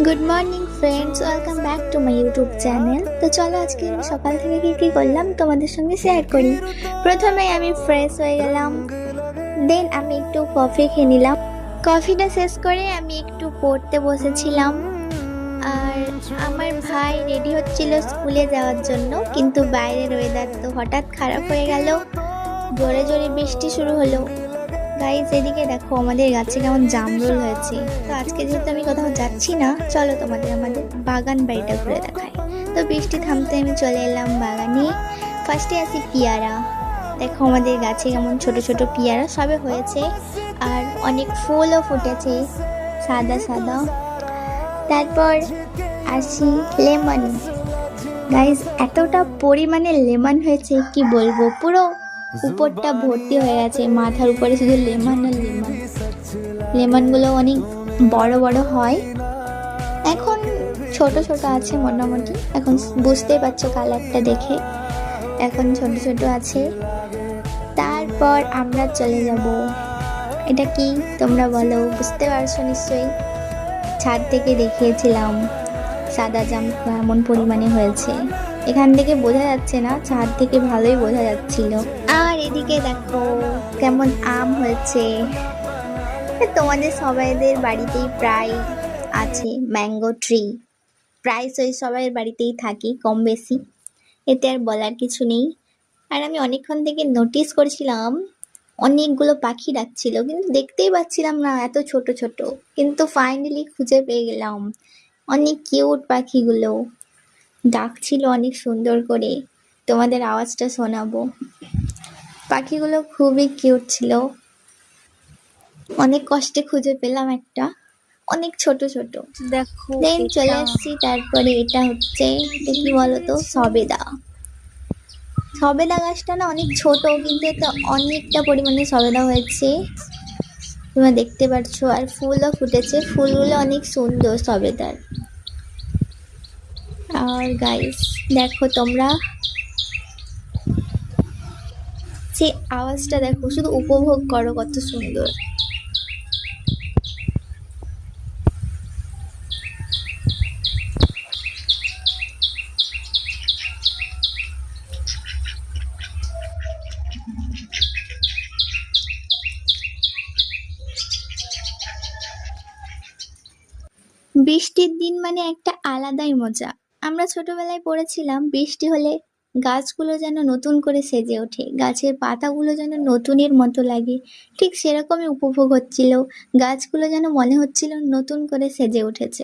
Good morning friends, welcome back to my YouTube channel. তো চলো আজকে আমি সকাল থেকে কি করলাম তোমাদের সঙ্গে শেয়ার করি। প্রথমে আমি ফ্রেশ হয়ে গেলাম, দেন আমি একটু কফি খেয়ে নিলাম। কফিটা শেষ করে আমি একটু পড়তে বসেছিলাম। আর আমার ভাই রেডি হচ্ছিল স্কুলে যাওয়ার জন্য, কিন্তু বাইরের ওয়েদার তো হঠাৎ খারাপ হয়ে গেল, জোরে জোরে বৃষ্টি শুরু হলো। গাইজ এদিকে দেখো আমাদের গাছে কেমন জামরুল হয়েছে। তো আজকে যেহেতু আমি কোথাও যাচ্ছি না, চলো তোমাদের আমাদের বাগান বাড়িটা ঘুরে দেখাই। তো বৃষ্টি থামতে আমি চলে এলাম বাগানে। ফার্স্টে আসি পিয়ারা। দেখো আমাদের গাছে কেমন ছোট ছোট পিয়ারা সবে হয়েছে, আর অনেক ফুলও ফুটেছে সাদা সাদা। তারপর আসি লেমন। গাইজ এতটা পরিমাণে লেমন হয়েছে কি বলবো, পুরো উপরটা ভর্তি হয়ে গেছে, মাথার উপরে শুধু লেমন আর লেমন। লেমনগুলো অনেক বড় বড় হয়, এখন ছোট ছোট আছে মোটামুটি। এখন বুঝতেই পারছো কালারটা দেখে, এখন ছোট ছোট আছে। তারপর আমরা চলে যাব, এটা কি তোমরা বলো, বুঝতে পারছো নিশ্চয়ই। ছাদ থেকে দেখিয়েছিলাম সাদা জাম এমন পরিমাণে হয়েছে, এখান থেকে বোঝা যাচ্ছে না, ছাদ থেকে ভালোই বোঝা যাচ্ছিল। আর এদিকে দেখো কেমন আম হয়েছে। তোমাদের সবাইদের বাড়িতেই প্রায় আছে ম্যাঙ্গো ট্রি, প্রায় সবাই বাড়িতেই থাকি কম বেশি, এতে আর বলার কিছু নেই। আর আমি অনেকক্ষণ থেকে নোটিস করছিলাম অনেকগুলো পাখি ডাকছিল, কিন্তু দেখতেই পাচ্ছিলাম না, এত ছোট ছোট। কিন্তু ফাইনালি খুঁজে পেয়ে গেলাম, অনেক কিউট পাখিগুলো ডাকছিল অনেক সুন্দর করে। তোমাদের আওয়াজটা শোনাবো। পাখিগুলো খুবই কিউট ছিল, অনেক কষ্টে খুঁজে পেলাম একটা, অনেক ছোট ছোট। দেখো দেন চলে আসছি, তারপরে এটা হচ্ছে কি বলতো, সবেদা। সবেদা গাছটা না অনেক ছোট, কিন্তু এটা অনেকটা পরিমাণে সবেদা হয়েছে, তোমরা দেখতে পাচ্ছ। আর ফুলও ফুটেছে, ফুলগুলো অনেক সুন্দর সবেদার। আর গাইস দেখো তোমরা, যে আওয়াজটা দেখো, শুধু উপভোগ করো কত সুন্দর। বৃষ্টির দিন মানে একটা আলাদাই মজা। আমরা ছোটবেলায় পড়েছিলাম বৃষ্টি হলে গাছগুলো যেন নতুন করে সেজে ওঠে, গাছের পাতাগুলো যেন নতুনের মতো লাগে। ঠিক সেরকমই উপভোগ হচ্ছিল, গাছগুলো যেন মনে হচ্ছিল নতুন করে সেজে উঠেছে।